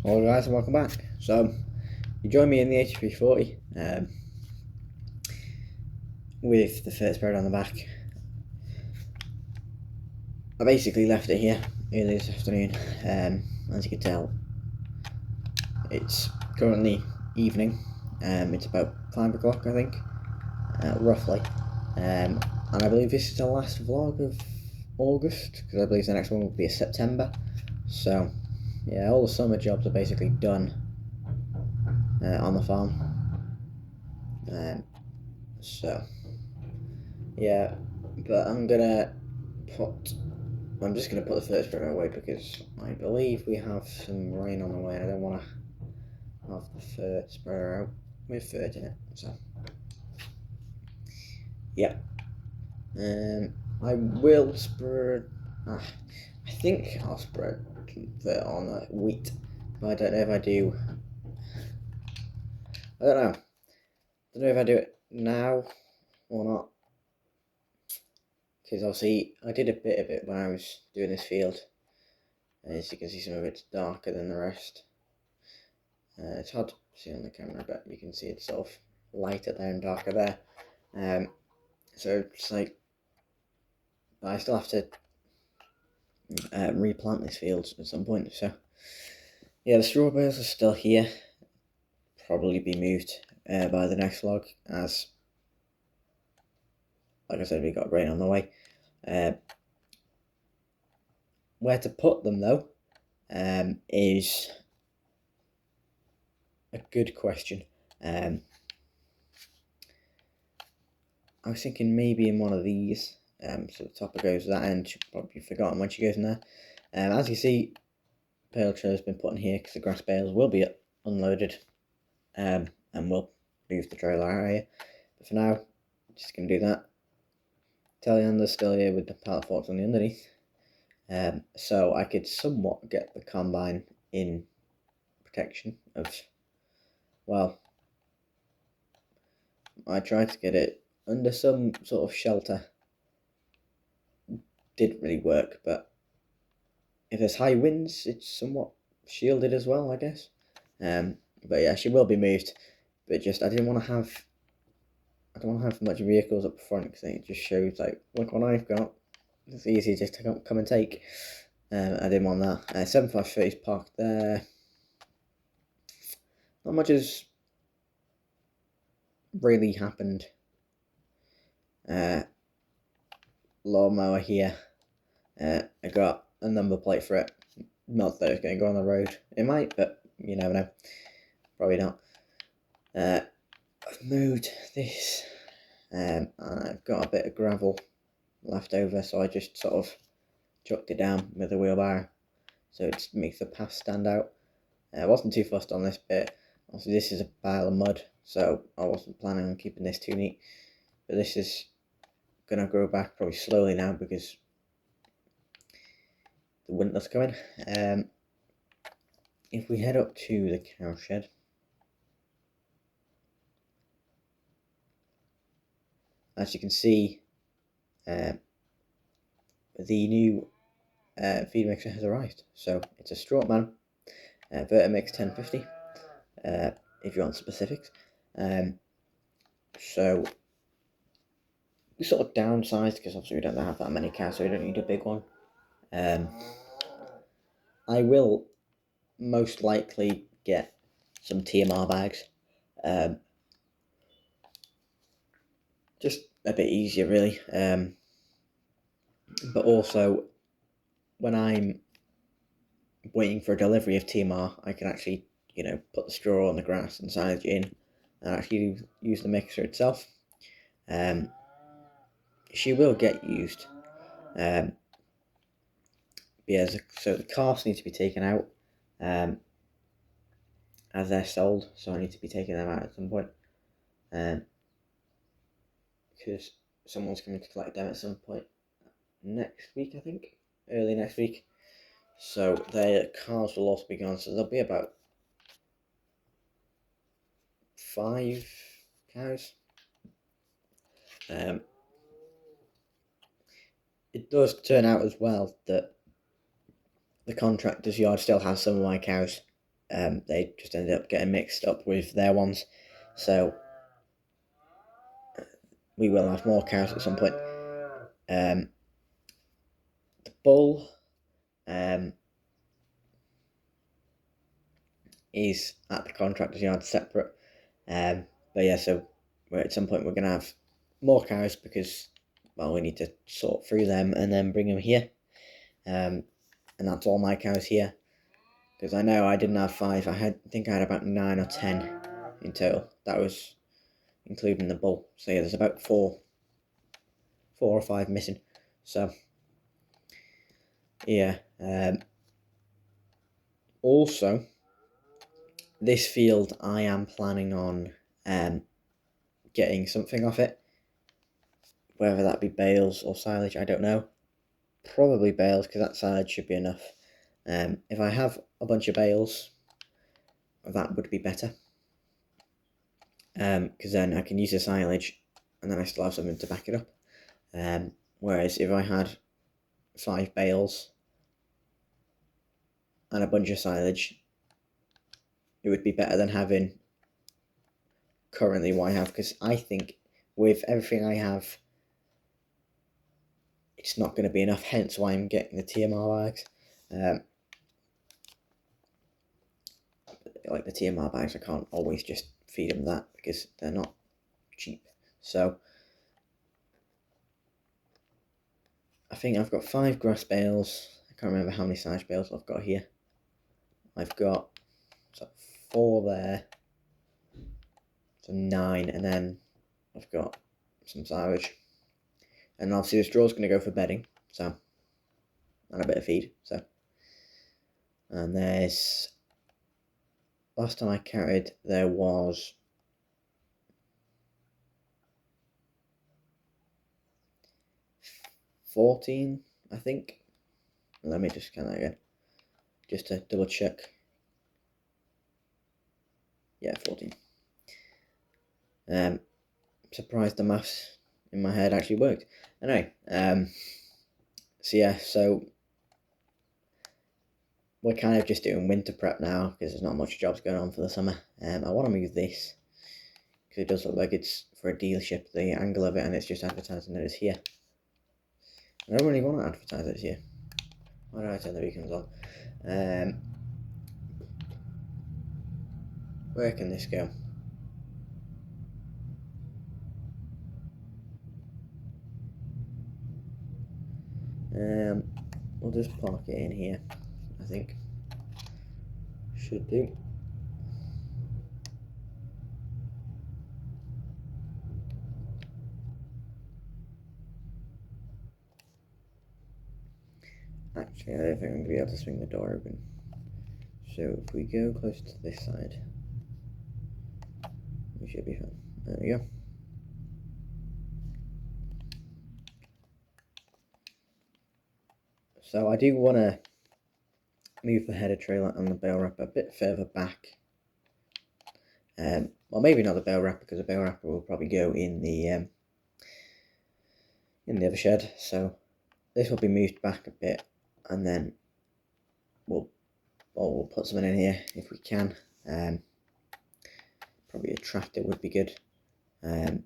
Hello guys and welcome back. So you join me in the 8340 with the first bird on the back. I basically left it here early this afternoon. As you can tell, it's currently evening. It's about 5 o'clock I think, roughly. And I believe this is the last vlog of August, because I believe the next one will be September. So yeah, all the summer jobs are basically done on the farm. So yeah, but I'm just gonna put the first spreader away because I believe we have some rain on the way and I don't want to have the first spreader out with dirt in it. So yeah, I will spread. I think I'll spread that on wheat, but I don't know if I do. I don't know. I don't know if I do it now or not, because obviously I did a bit of it when I was doing this field. As you can see, some of it's darker than the rest. It's hard to see on the camera, but you can see it's sort of lighter there and darker there. So it's like, I still have to replant this field at some point. So yeah, the straw bales are still here. Probably be moved by the next vlog, as like I said, we got rain on the way. Where to put them though is a good question. I was thinking maybe in one of these. So the topper goes that end. Should probably forgotten when she goes in there. As you see, bale trailer has been put in here because the grass bales will be unloaded, and we'll move the trailer out of here. But for now, just gonna do that. Telehander's still here with the pallet forks on the underneath. So I could somewhat get the combine in protection of, well, I tried to get it under some sort of shelter. Didn't really work, but if there's high winds, it's somewhat shielded as well, I guess. But yeah, she will be moved. But just I don't want to have much vehicles up front because it just shows like, look what I've got. It's easy just to come and take. I didn't want that. 753 is parked there. Not much has really happened. Lawnmower here. I got a number plate for it. Not that it's going to go on the road. It might, but you never know. Probably not. I've moved this. I've got a bit of gravel left over, so I just sort of chucked it down with a wheelbarrow, so it makes the path stand out. I wasn't too fussed on this bit. Obviously, this is a pile of mud, so I wasn't planning on keeping this too neat. But this is gonna grow back probably slowly now because the winter's coming. If we head up to the cow shed, as you can see, the new feed mixer has arrived. So it's a Strautman Vertimix 1050, if you want specifics. So we sort of downsized because obviously we don't have that many cows, so we don't need a big one. I will most likely get some TMR bags. Just a bit easier, really. But also, when I'm waiting for a delivery of TMR, I can actually, put the straw on the grass and silage it in, and actually use the mixer itself. She will get used. Yeah, so the calves need to be taken out as they're sold, so I need to be taking them out at some point, because someone's coming to collect them at some point next week, I think, early next week. So their calves will also be gone, so there'll be about 5 cows. It does turn out as well that the contractor's yard still has some of my cows they just ended up getting mixed up with their ones. So we will have more cows at some point. The bull is at the contractor's yard separate. But yeah, so at some point we're going to have more cows because, well, we need to sort through them and then bring them here. And that's all my cows here. Because I know I didn't have 5. I think I had about 9 or 10 in total. That was including the bull. So yeah, there's about 4 or 5 missing. So yeah. Also, this field I am planning on getting something off it. Whether that be bales or silage, I don't know. Probably bales, because that silage should be enough. If I have a bunch of bales, that would be better. Because then I can use the silage, and then I still have something to back it up. Whereas if I had 5 bales and a bunch of silage, it would be better than having currently what I have, because I think with everything I have, it's not going to be enough, hence why I'm getting the TMR bags. Like the TMR bags, I can't always just feed them that because they're not cheap. So I think I've got 5 grass bales. I can't remember how many silage bales I've got here. I've got 4 there, so 9, and then I've got some silage. And obviously the straw's going to go for bedding, so, and a bit of feed, so. And there's, last time I counted, there was 14, I think. Let me just count that again, just to double check. Yeah, 14. Surprised the maths in my head actually worked. Anyway, so yeah, so we're kind of just doing winter prep now because there's not much jobs going on for the summer. I want to move this because it does look like it's for a dealership, the angle of it, and it's just advertising that it's here. I don't really want to advertise it's here. Why do I turn the beacons on? Where can this go? We'll just park it in here, I think. Should do. Actually, I don't think I'm going to be able to swing the door open. So if we go close to this side, we should be fine. There we go. So I do want to move the header trailer and the bale wrapper a bit further back. Well, maybe not the bale wrapper, because the bale wrapper will probably go in the other shed. So this will be moved back a bit, and then we'll put something in here if we can. Probably a tractor would be good. Now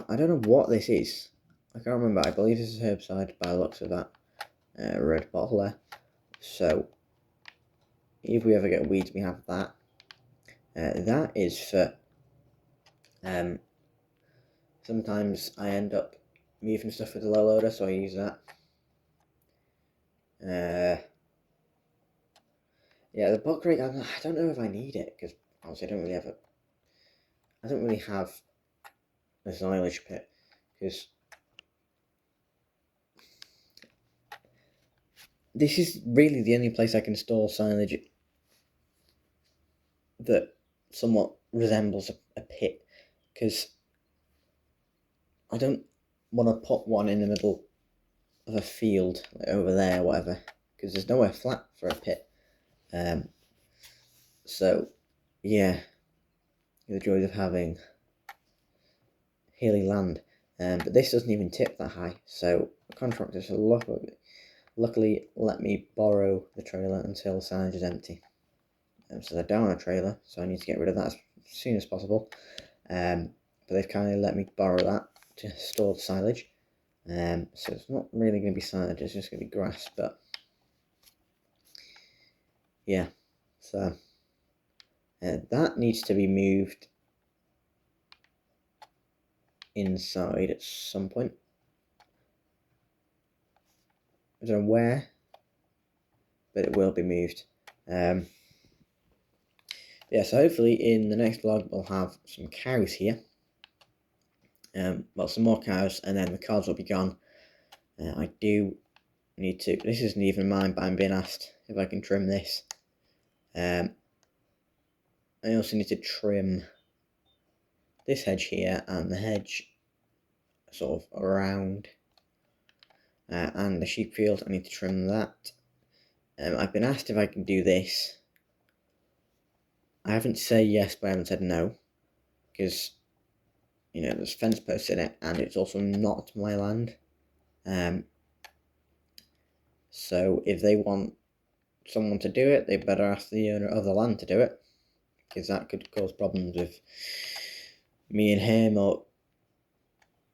I don't know what this is. I can't remember. I believe this is herbicide by the looks of that red bottle there. So if we ever get weeds, we have that. That is for sometimes I end up moving stuff with the low loader, so I use that. Yeah, the buck rate, I don't know if I need it, because obviously I don't really have a silage pit, because this is really the only place I can store silage that somewhat resembles a pit, because I don't want to put one in the middle of a field, like over there or whatever, because there's nowhere flat for a pit. So yeah, the joys of having hilly land. But this doesn't even tip that high, so contractors are lucky. luckily let me borrow the trailer until the silage is empty. So they're down a trailer, so I need to get rid of that as soon as possible. But they've kindly let me borrow that to store the silage. So it's not really going to be silage, it's just going to be grass, but yeah, so that needs to be moved inside at some point. I don't know where, but it will be moved. Yeah, so hopefully in the next vlog we'll have some cows here. Well, some more cows, and then the cows will be gone. I do need to, this isn't even mine, but I'm being asked if I can trim this. I also need to trim this hedge here and the hedge sort of around, and the sheep field. I need to trim that. I've been asked if I can do this. I haven't said yes, but I haven't said no, because you know there's fence posts in it, and it's also not my land. So if they want someone to do it, they better ask the owner of the land to do it, because that could cause problems with me and him, or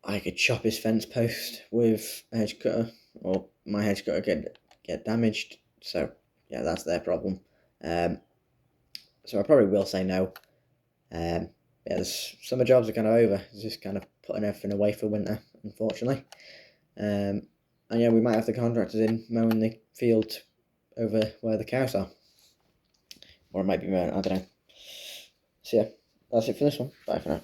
I could chop his fence post with a hedge cutter, or my hedge cutter get damaged. So yeah, that's their problem. So I probably will say no. Yeah, there's summer jobs are kind of over. It's just kind of putting everything away for winter, unfortunately. And yeah, we might have the contractors in mowing the field over where the cows are, or it might be mowing, I don't know. So yeah, that's it for this one. Bye for now.